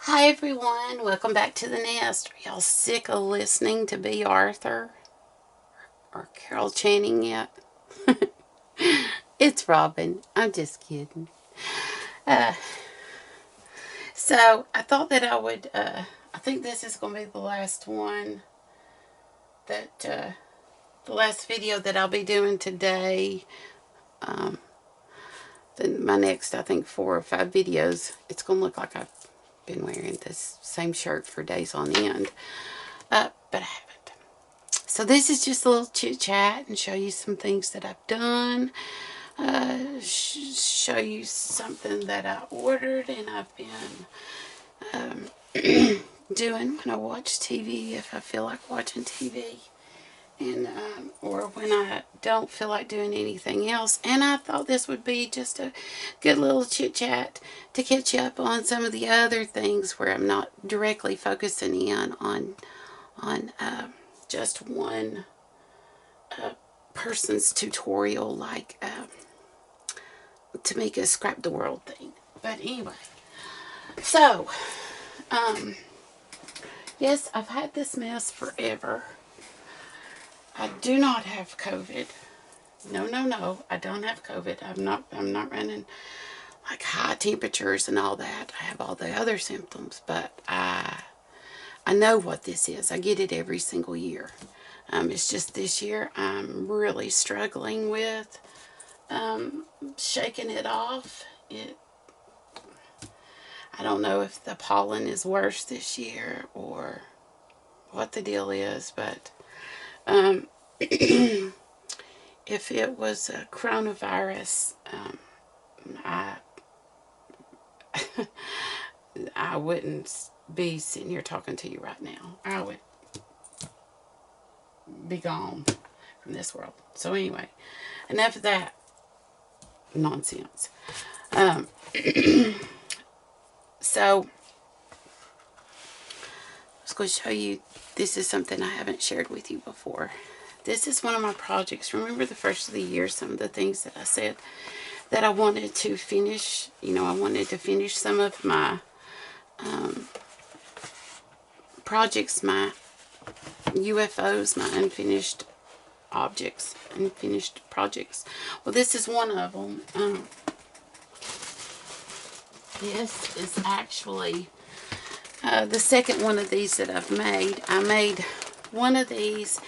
Hi everyone, welcome back to the nest. Are y'all sick of listening to B. Arthur or Carol Channing yet? It's Robin. I'm just kidding. Uh, so I thought that I think this is going to be the last one the last video that I'll be doing today. Um, then my next, I think 4 or 5 videos, it's going to look like I've been wearing this same shirt for days on end. But I haven't. So this is just a little chit chat and show you some things that I've done. Show you something that I ordered and I've been doing when I watch TV, if I feel like watching TV, and or when I don't feel like doing anything else. And I thought this would be just a good little chit chat to catch you up on some of the other things where I'm not directly focusing in on just one person's tutorial, like to make a scrap the world thing. But anyway, so yes, I've had this mess forever. I do not have COVID. No, I don't have COVID. I'm not running like high temperatures and all that. I have all the other symptoms, but I know what this is. I get it every single year. It's just this year I'm really struggling with shaking it off. I don't know if the pollen is worse this year or what the deal is, but if it was a coronavirus, I I wouldn't be sitting here talking to you right now. I would be gone from this world. So anyway, enough of that nonsense. So I was going to show you, this is something I haven't shared with you before. This is one of my projects. Remember the first of the year, some of the things that I said that I wanted to finish. You know, I wanted to finish some of my projects, my UFOs, my unfinished objects, unfinished projects. Well, this is one of them. This is actually the second one of these that I've made. I made one of these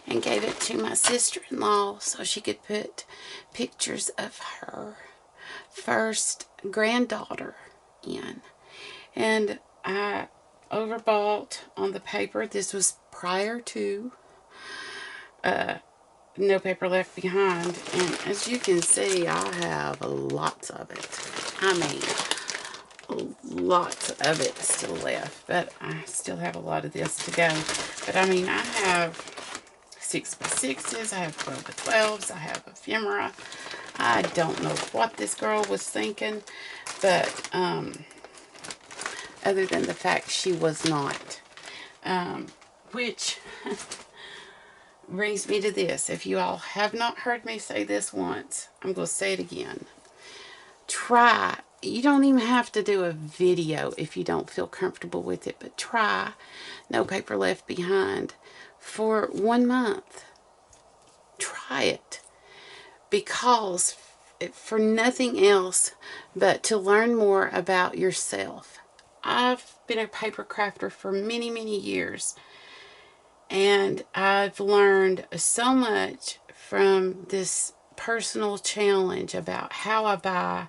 and gave it to my sister-in-law so she could put pictures of her first granddaughter in. And I overbought on the paper. This was prior to No Paper Left Behind. And as you can see, I have lots of it. I mean, lots of it still left, but I still have a lot of this to go. But I mean, I have 6x6s, I have 12x12s, I have ephemera. I don't know what this girl was thinking, but other than the fact she was not, which brings me to this. If you all have not heard me say this once, I'm going to say it again. Try. You don't even have to do a video if you don't feel comfortable with it, but try No Paper Left Behind for 1 month. Try it. Because for nothing else but to learn more about yourself. I've been a paper crafter for many, many years, and I've learned so much from this personal challenge about how I buy,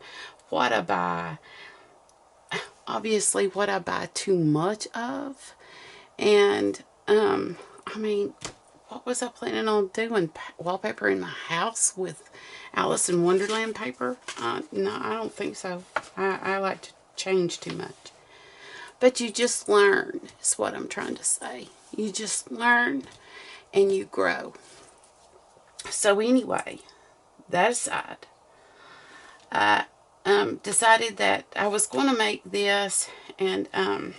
what I buy, obviously what I buy too much of, and I mean, what was I planning on doing? Wallpaper in my house with Alice in Wonderland paper? No, I don't think so. I like to change too much. But you just learn, is what I'm trying to say. You just learn and you grow. So anyway, that aside, I decided that I was going to make this, and I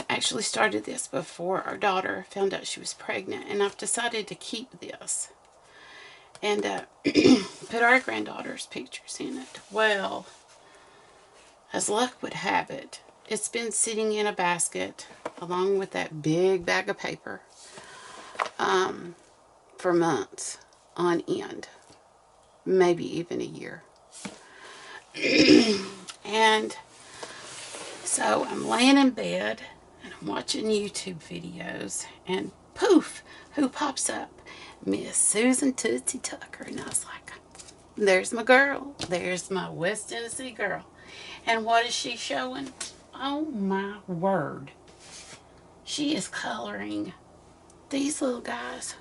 actually started this before our daughter found out she was pregnant, and I've decided to keep this and put our granddaughter's pictures in it. Well, as luck would have it, it's been sitting in a basket along with that big bag of paper for months on end, maybe even a year. And so I'm laying in bed and I'm watching YouTube videos, and poof, who pops up? Miss Susan Tootsie Tucker. And I was like, there's my girl. There's my West Tennessee girl. And what is she showing? Oh my word. She is coloring these little guys.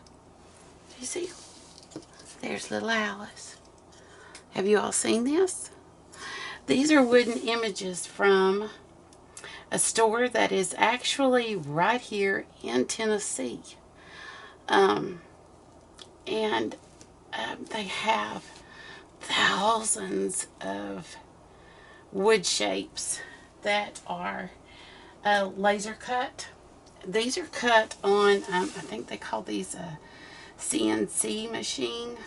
Do you see? There's little Alice. Have you all seen this? These are wooden images from a store that is actually right here in Tennessee. And they have thousands of wood shapes that are laser cut. These are cut on, I think they call these a CNC machine,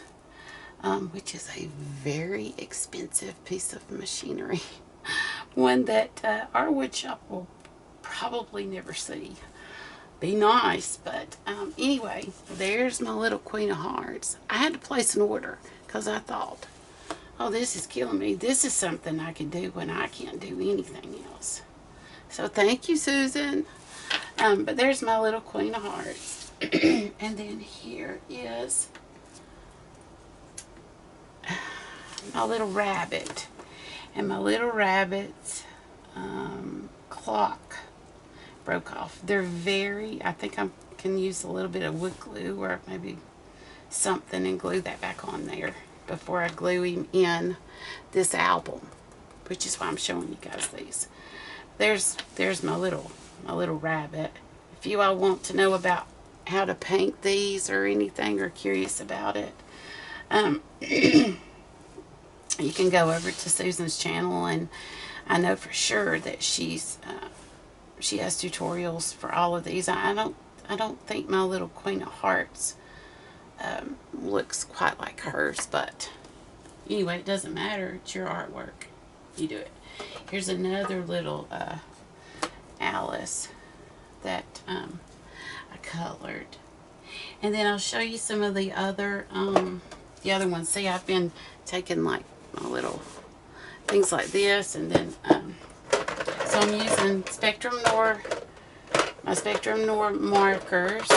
which is a very expensive piece of machinery. One that our wood shop will probably never see. Be nice, but anyway, there's my little Queen of Hearts. I had to place an order because I thought, oh, this is killing me. This is something I can do when I can't do anything else. So thank you, Susan. But there's my little Queen of Hearts. And then here is my little rabbit. And my little rabbit's clock broke off. They're very, I think I can use a little bit of wood glue or maybe something and glue that back on there before I glue him in this album, which is why I'm showing you guys these. There's my little rabbit. If you all want to know about how to paint these or anything, or curious about it, you can go over to Susan's channel, and I know for sure that she has tutorials for all of these. I don't think my little Queen of Hearts looks quite like hers, but anyway, it doesn't matter. It's your artwork. You do it. Here's another little Alice that I colored, and then I'll show you some of the other ones. See, I've been taking like my little things like this, and then so I'm using my Spectrum Noir markers,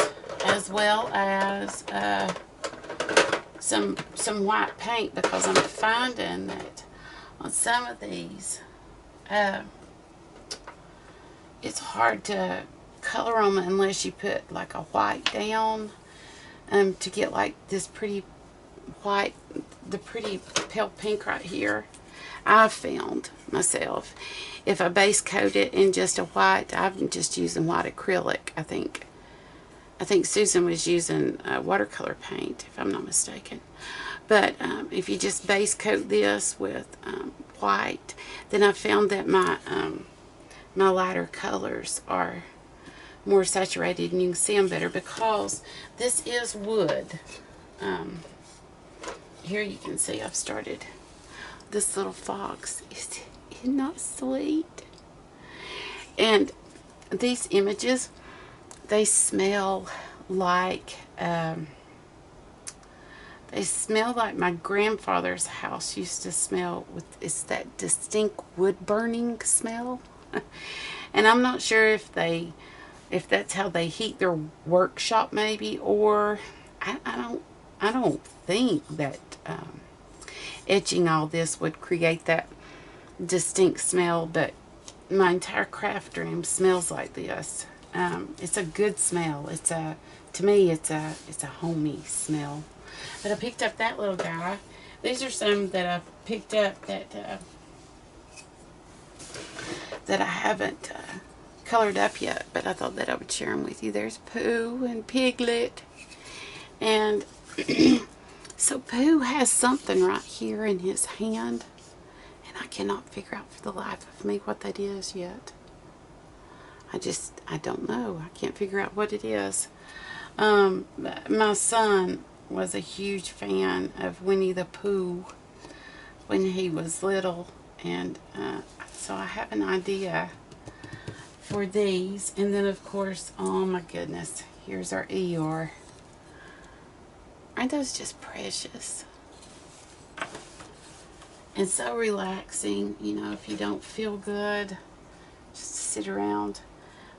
as well as some white paint, because I'm finding that on some of these it's hard to color them unless you put like a white down to get like this pretty white, the pretty pale pink right here. I've found myself, if I base coat it in just a white, I'm just using white acrylic. I think Susan was using watercolor paint, if I'm not mistaken. But if you just base coat this with white, then I found that my my lighter colors are more saturated and you can see them better, because this is wood. Here you can see I've started this little fox. Is it not sweet? And these images, they smell like my grandfather's house used to smell with. It's that distinct wood burning smell. And I'm not sure if that's how they heat their workshop, maybe, or I don't think that etching all this would create that distinct smell, but my entire craft room smells like this. It's a good smell. To me, it's a homey smell. But I picked up that little guy. These are some that I've picked up that I haven't colored up yet, but I thought that I would share them with you. There's Pooh and Piglet. And so Pooh has something right here in his hand, and I cannot figure out for the life of me what that is yet. I don't know. I can't figure out what it is. My son was a huge fan of Winnie the Pooh when he was little, and I So I have an idea for these. And then of course, oh my goodness, here's our Eeyore. Aren't those just precious? And so relaxing, you know, if you don't feel good, just sit around.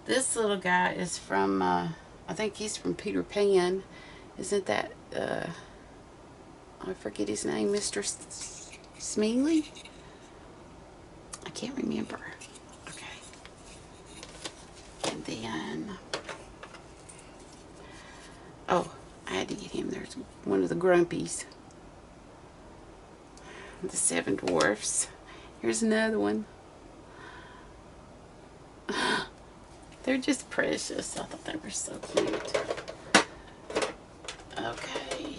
This little guy is from, I think he's from Peter Pan. Isn't that, I forget his name, Mr. Smealy? I can't remember. Okay. And then, oh, I had to get him. There's one of the Grumpies. The 7 Dwarfs. Here's another one. They're just precious. I thought they were so cute. Okay.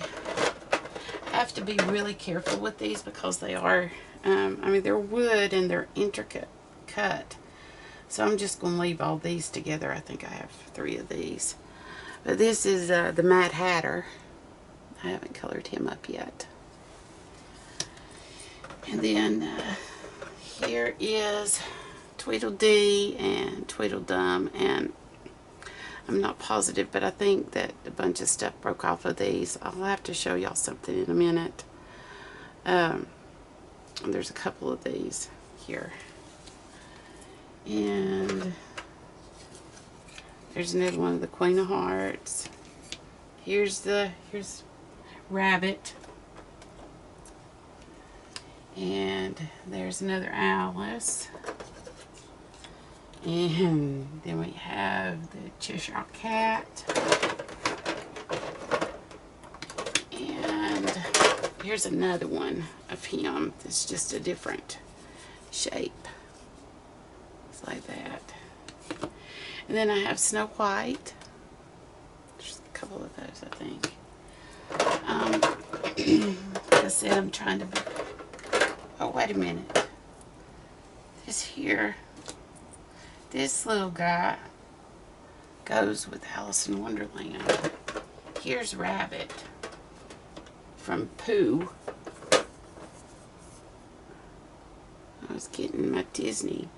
I have to be really careful with these because they are, I mean, they're wood and they're intricate cut. So I'm just going to leave all these together. I think I have 3 of these. But this is the Mad Hatter. I haven't colored him up yet. And then here is Tweedledee and Tweedledum, and I'm not positive, but I think that a bunch of stuff broke off of these. I'll have to show y'all something in a minute. There's a couple of these here. And there's another one of the Queen of Hearts. Here's Rabbit. And there's another Alice. And then we have the Cheshire Cat. And here's another one of him that's just a different shape. It's like that. And then I have Snow White. There's a couple of those, I think. Like I said, I'm trying to be... Oh, wait a minute. This here, this little guy goes with Alice in Wonderland. Here's Rabbit from Pooh. I was getting my Disney.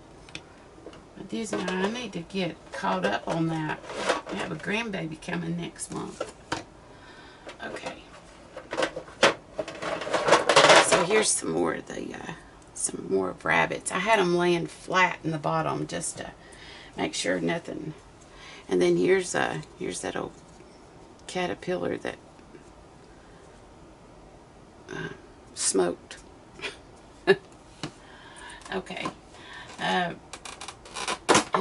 I need to get caught up on that. I have a grandbaby coming next month. Okay. So here's some more of the, some more of Rabbits. I had them laying flat in the bottom just to make sure nothing. And then here's that old caterpillar that smoked. Okay. And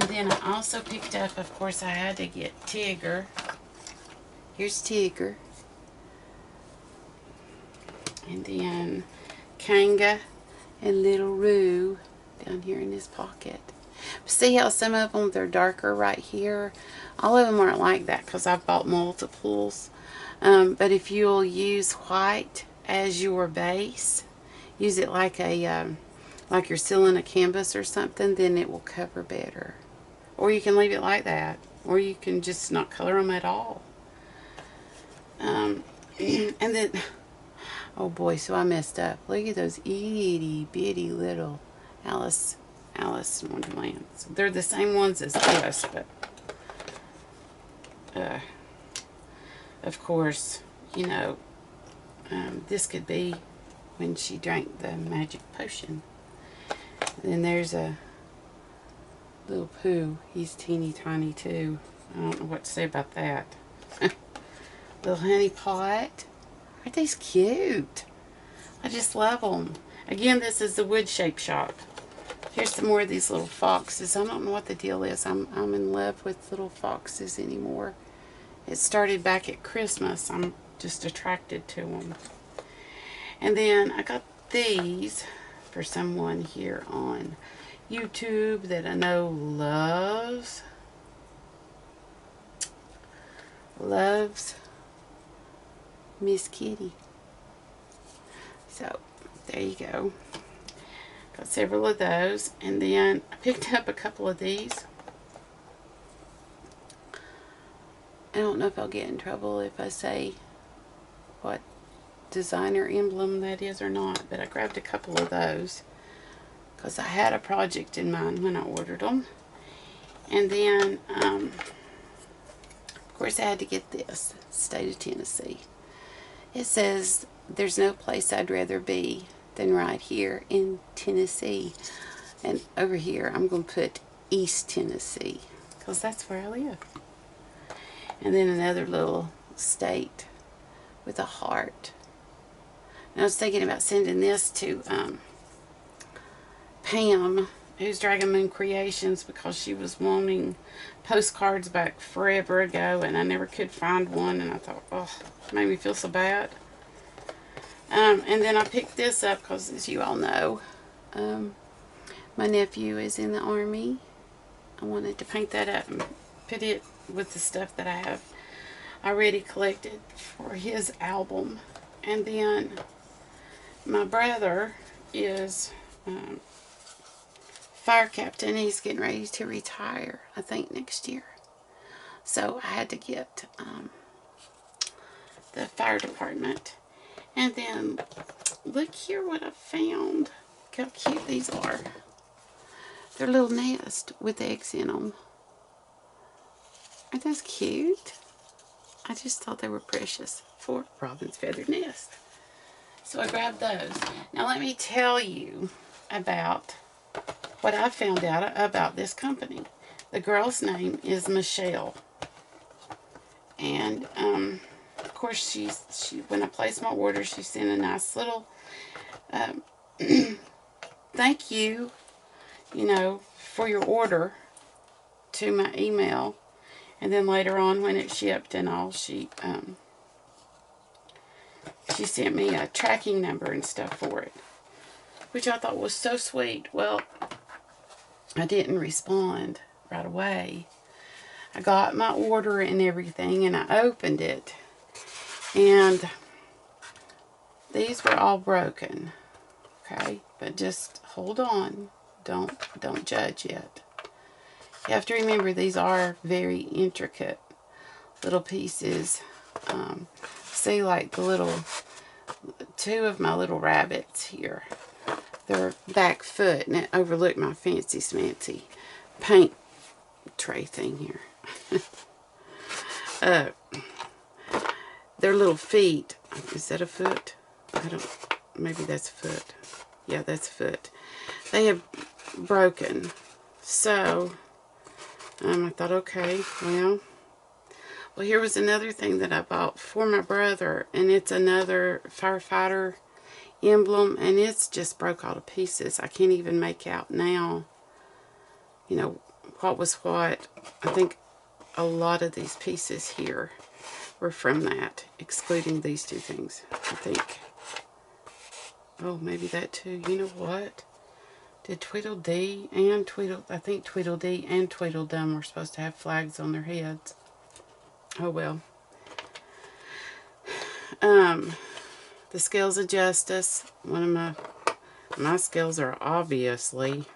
then I also picked up, of course, I had to get Tigger. Here's Tigger. And then Kanga and Little Roo down here in this pocket. See how some of them, they're darker right here? All of them aren't like that because I've bought multiples. But if you'll use white as your base, use it like a like you're sealing a canvas or something, then it will cover better. Or you can leave it like that, or you can just not color them at all. And then, oh boy, so I messed up. Look at those itty bitty little Alice in Wonderland. So they're the same ones as this, but of course, you know, this could be when she drank the magic potion. And then there's a little Pooh. He's teeny tiny too. I don't know what to say about that. Little honey pot. Aren't these cute? I just love them. Again, this is the wood shape shop. Here's some more of these little foxes. I don't know what the deal is. I'm in love with little foxes anymore. It started back at Christmas. I'm just attracted to them. And then I got these for someone here on YouTube that I know loves Miss Kitty. So there you go. Got several of those. And then I picked up a couple of these. I don't know if I'll get in trouble if I say what designer emblem that is or not, but I grabbed a couple of those because I had a project in mind when I ordered them. And then, of course, I had to get this, State of Tennessee. It says, there's no place I'd rather be than right here in Tennessee. And over here, I'm going to put East Tennessee, because that's where I live. And then another little state with a heart. And I was thinking about sending this to Pam, who's Dragon Moon Creations, because she was wanting postcards back forever ago, and I never could find one, and I thought, oh, it made me feel so bad. And then I picked this up because, as you all know, my nephew is in the Army. I wanted to paint that up and put it with the stuff that I have already collected for his album. And then my brother is fire captain. He's getting ready to retire, I think, next year. So I had to get the fire department. And then look here what I found. Look how cute these are. They're a little nest with eggs in them. Aren't those cute? I just thought they were precious for Robin's feathered nest. So I grabbed those. Now let me tell you about what I found out about this company. The girl's name is Michelle. And of course she when I placed my order, she sent a nice little thank you, for your order to my email. And then later on, when it shipped and all, she sent me a tracking number and stuff for it, which I thought was so sweet. Well, I didn't respond right away. I got my order and everything, and I opened it, and these were all broken. Okay, but just hold on. Don't judge yet. You have to remember these are very intricate little pieces. See, like the little, two of my little rabbits here. Their back foot, and it overlooked my fancy smancy paint tray thing here. Their little feet. Is that a foot? Maybe that's a foot. Yeah, that's a foot. They have broken. So, I thought, okay, well, here was another thing that I bought for my brother, and it's another firefighter emblem, and it's just broke all to pieces. I can't even make out now, what was what. I think a lot of these pieces here were from that, excluding these two things, I think. Oh, maybe that too. You know what? Did Tweedledee and I think Tweedledee and Tweedledum were supposed to have flags on their heads. Oh well. The Scales of Justice. One of my scales are obviously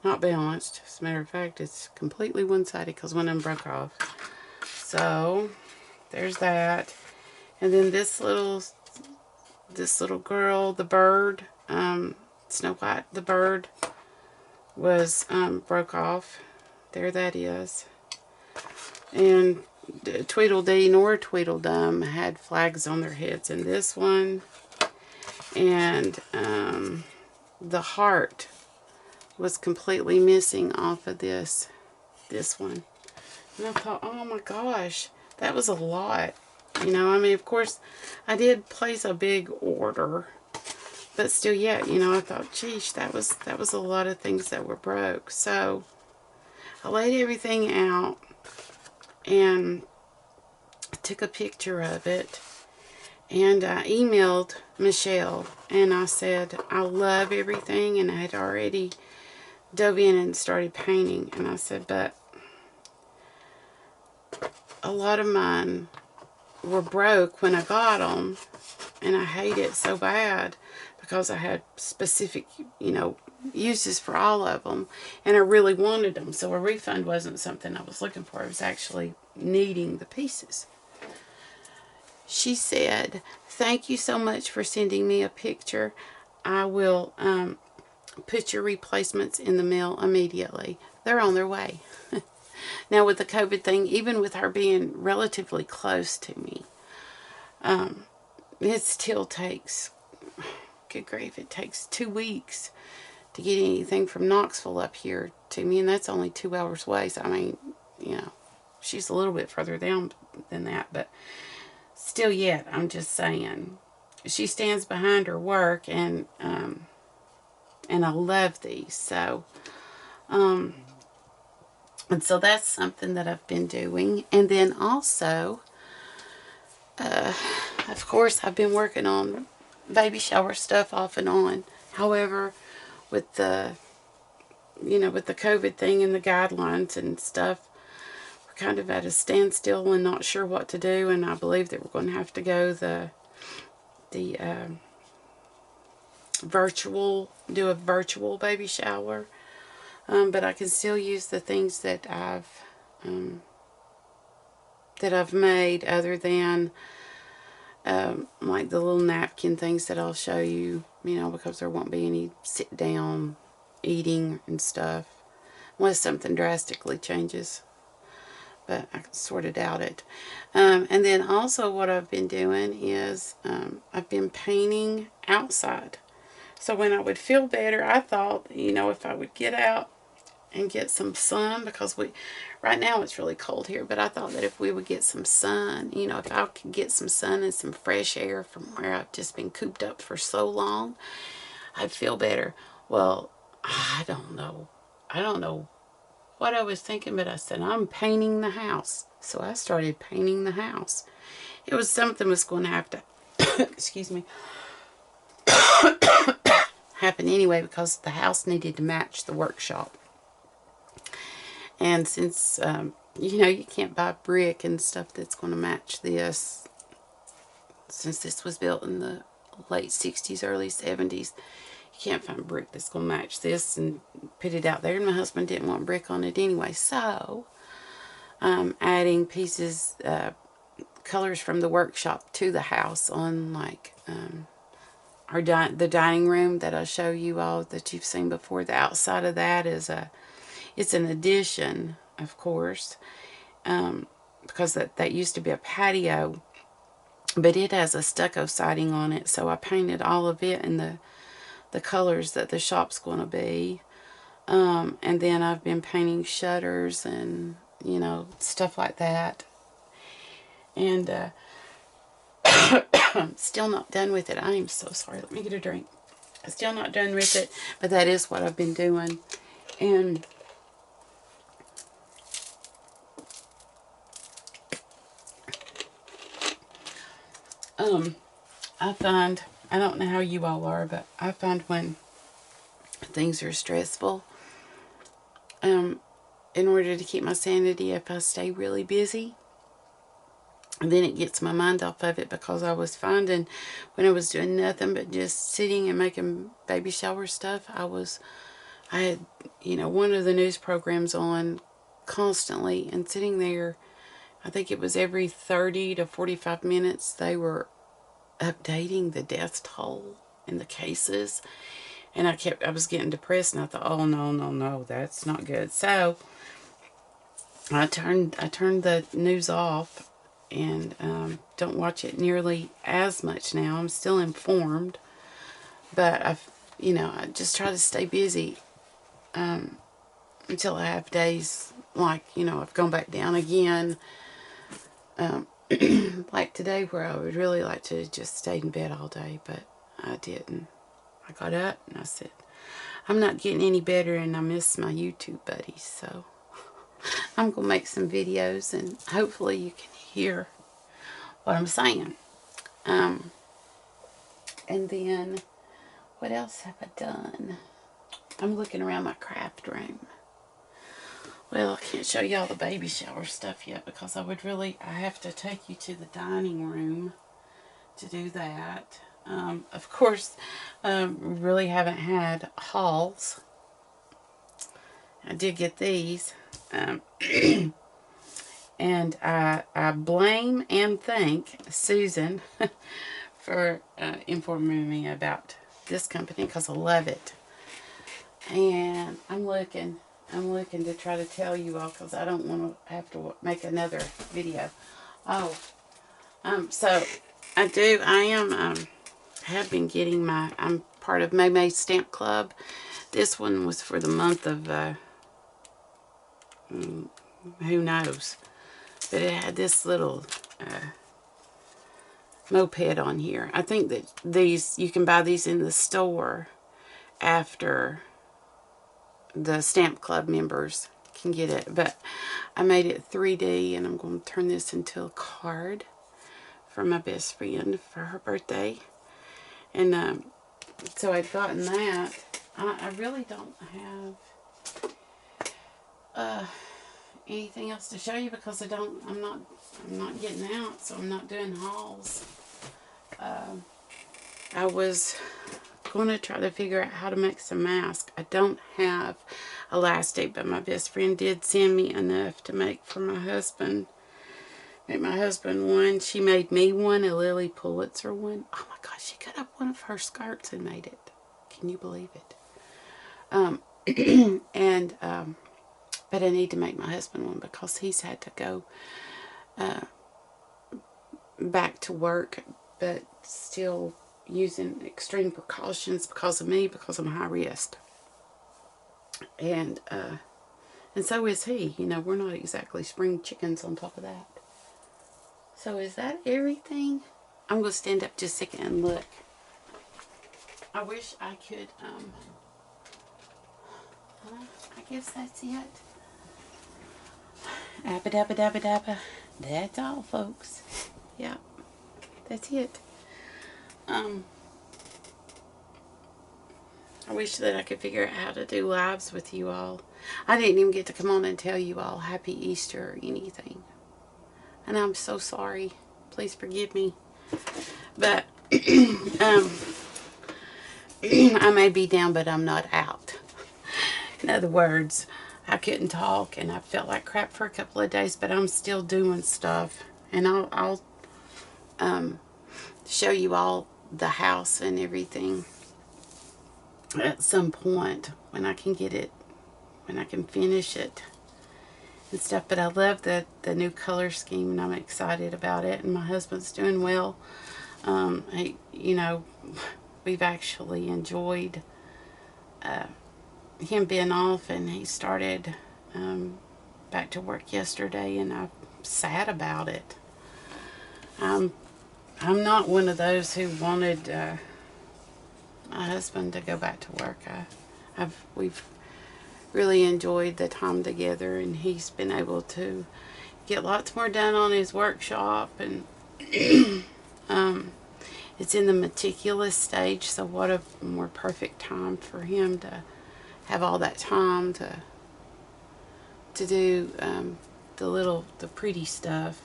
not balanced. As a matter of fact, it's completely one-sided because one of them broke off. So there's that. And then this little girl, the bird, Snow White, the bird, was broke off. There that is. And Tweedledee nor Tweedledum had flags on their heads in this one. And the heart was completely missing off of this one. And I thought, oh my gosh, that was a lot. Of course, I did place a big order, but still yet, I thought, geez, that was a lot of things that were broke. So I laid everything out and took a picture of it, and I emailed Michelle, and I said, I love everything, and I had already dove in and started painting, and I said, but a lot of mine were broke when I got them, and I hate it so bad because I had specific, uses for all of them, and I really wanted them, so a refund wasn't something I was looking for. I was actually needing the pieces. She said, thank you so much for sending me a picture. I will put your replacements in the mail immediately. They're on their way. Now, with the COVID thing, even with her being relatively close to me, it still takes, good grief, it takes 2 weeks to get anything from Knoxville up here to me, and that's only 2 hours away. So, I mean, you know, she's a little bit further down than that, but still yet, I'm just saying, she stands behind her work, and I love these. So, and so that's something that I've been doing. And then also, of course, I've been working on baby shower stuff off and on. However, with the, with the COVID thing and the guidelines and stuff, we're kind of at a standstill and not sure what to do. And I believe that we're going to have to go the do a virtual baby shower. But I can still use the things that I've made, other than like the little napkin things that I'll show you, because there won't be any sit down eating and stuff, unless something drastically changes. But I sort of doubt it. And then also what I've been doing is I've been painting outside. So when I would feel better, I thought, if I would get out and get some sun, because right now it's really cold here, but I thought that if we would get some sun, if I could get some sun and some fresh air from where I've just been cooped up for so long, I'd feel better. Well, I don't know what I was thinking, but I said, I'm painting the house. So I started painting the house. It was something was going to have to, excuse me, happen anyway, because the house needed to match the workshop. And since, you can't buy brick and stuff that's going to match this, since this was built in the late 60s, early 70s, you can't find brick that's going to match this and put it out there. And my husband didn't want brick on it anyway. So, adding pieces, colors from the workshop to the house on, like, the dining room that I'll show you all that you've seen before. The outside of that is it's an addition, of course, because that used to be a patio, but it has a stucco siding on it, so I painted all of it in the colors that the shop's going to be. And then I've been painting shutters and, stuff like that. And I'm still not done with it. I am so sorry. Let me get a drink. I'm still not done with it, but that is what I've been doing. And I find, I don't know how you all are, but I find when things are stressful, in order to keep my sanity, if I stay really busy, then it gets my mind off of it, because I was finding when I was doing nothing but just sitting and making baby shower stuff, I had, one of the news programs on constantly, and sitting there, I think it was every 30 to 45 minutes, they were updating the death toll and the cases. And I was getting depressed, and I thought, oh, no, that's not good. So I turned the news off, and don't watch it nearly as much now. I'm still informed, but I just try to stay busy until I have days like, I've gone back down again. Like today, where I would really like to just stay in bed all day, but I didn't. I got up and I said, I'm not getting any better, and I miss my YouTube buddies, so I'm going to make some videos, and hopefully you can hear what I'm saying. And then, what else have I done? I'm looking around my craft room. Well, I can't show you all the baby shower stuff yet, because I have to take you to the dining room to do that. Of course, really haven't had hauls. I did get these. And I blame and thank Susan for informing me about this company because I love it. And I'm looking to try to tell you all because I don't want to have to make another video. Oh, so I have been getting I'm part of May's Stamp Club. This one was for the month of, who knows. But it had this little moped on here. I think that you can buy these in the store after the Stamp Club members can get it. But I made it 3D, and I'm going to turn this into a card for my best friend for her birthday. And so I'd gotten that. I really don't have anything else to show you because I'm not getting out, so I'm not doing hauls. I was going to try to figure out how to make some masks. I don't have elastic, but my best friend did send me enough to make for my husband. Make my husband one. She made me one, a Lily Pulitzer one. Oh my gosh, she cut up one of her skirts and made it. Can you believe it? But I need to make my husband one because he's had to go back to work, but still using extreme precautions because of me, because I'm high risk. And so is he. You know, we're not exactly spring chickens on top of that. So is that everything? I'm going to stand up just a second and look. I wish I could, I guess that's it. Abba dabba dabba dabba. That's all, folks. Yeah, that's it. I wish that I could figure out how to do lives with you all. I didn't even get to come on and tell you all Happy Easter or anything. And I'm so sorry. Please forgive me. But, I may be down, but I'm not out. In other words, I couldn't talk and I felt like crap for a couple of days, but I'm still doing stuff. And I'll show you all the house and everything at some point when I can get it, when I can finish it and stuff. But I love the new color scheme, and I'm excited about it, and my husband's doing well. You know, we've actually enjoyed him being off, and he started back to work yesterday, and I'm sad about it. I'm not one of those who wanted my husband to go back to work. We've really enjoyed the time together, and he's been able to get lots more done on his workshop, and it's in the meticulous stage, so what a more perfect time for him to have all that time to do the pretty stuff.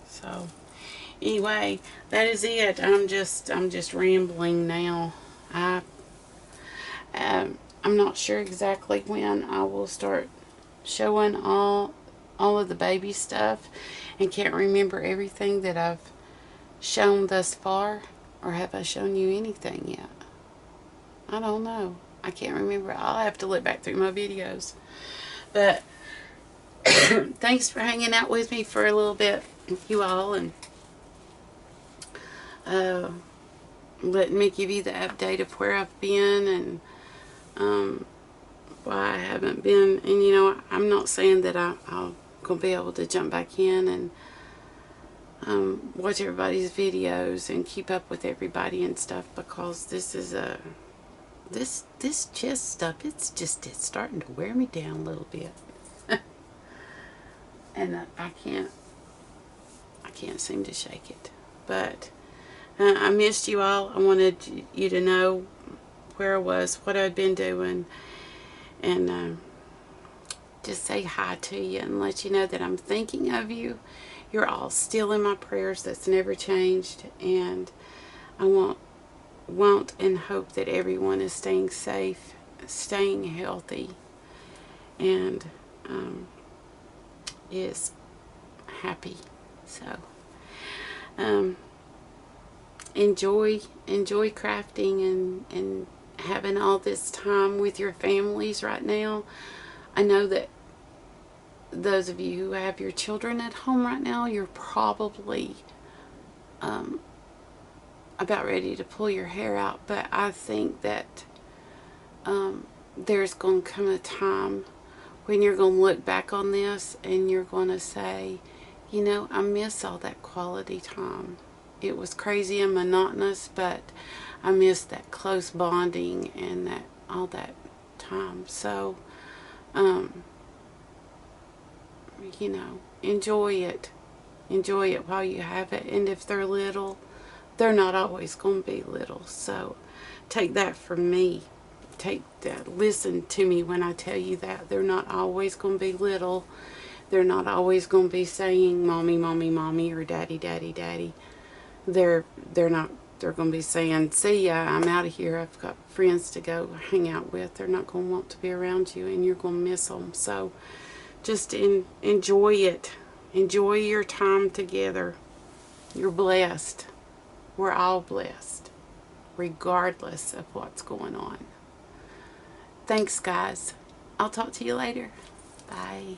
So anyway, that is it. I'm just rambling now. I'm not sure exactly when I will start showing all of the baby stuff, and can't remember everything that I've shown thus far, or have I shown you anything yet? I don't know. I can't remember. I'll have to look back through my videos. But thanks for hanging out with me for a little bit, you all, and letting me give you the update of where I've been and why I haven't been. And you know, I'm not saying that I'll gonna be able to jump back in and watch everybody's videos and keep up with everybody and stuff, because this is this chest stuff, it's starting to wear me down a little bit. And I can't seem to shake it. But I missed you all. I wanted you to know where I was, what I'd been doing, and just say hi to you and let you know that I'm thinking of you. You're all still in my prayers. That's never changed. And I want and hope that everyone is staying safe, staying healthy, and is happy. So enjoy crafting and having all this time with your families right now. I know that those of you who have your children at home right now, you're probably about ready to pull your hair out, but I think that there's going to come a time when you're going to look back on this and you're going to say, you know, I miss all that quality time. It was crazy and monotonous, but I miss that close bonding and that all that time. So, you know, enjoy it. Enjoy it while you have it. And if they're little, they're not always going to be little. So take that from me. Take that. Listen to me when I tell you that. They're not always going to be little. They're not always going to be saying mommy, mommy, mommy, or daddy, daddy, daddy. They're not. They're going to be saying, see ya, I'm out of here. I've got friends to go hang out with. They're not going to want to be around you, and you're going to miss them. So just enjoy it. Enjoy your time together. You're blessed. We're all blessed, regardless of what's going on. Thanks, guys. I'll talk to you later. Bye.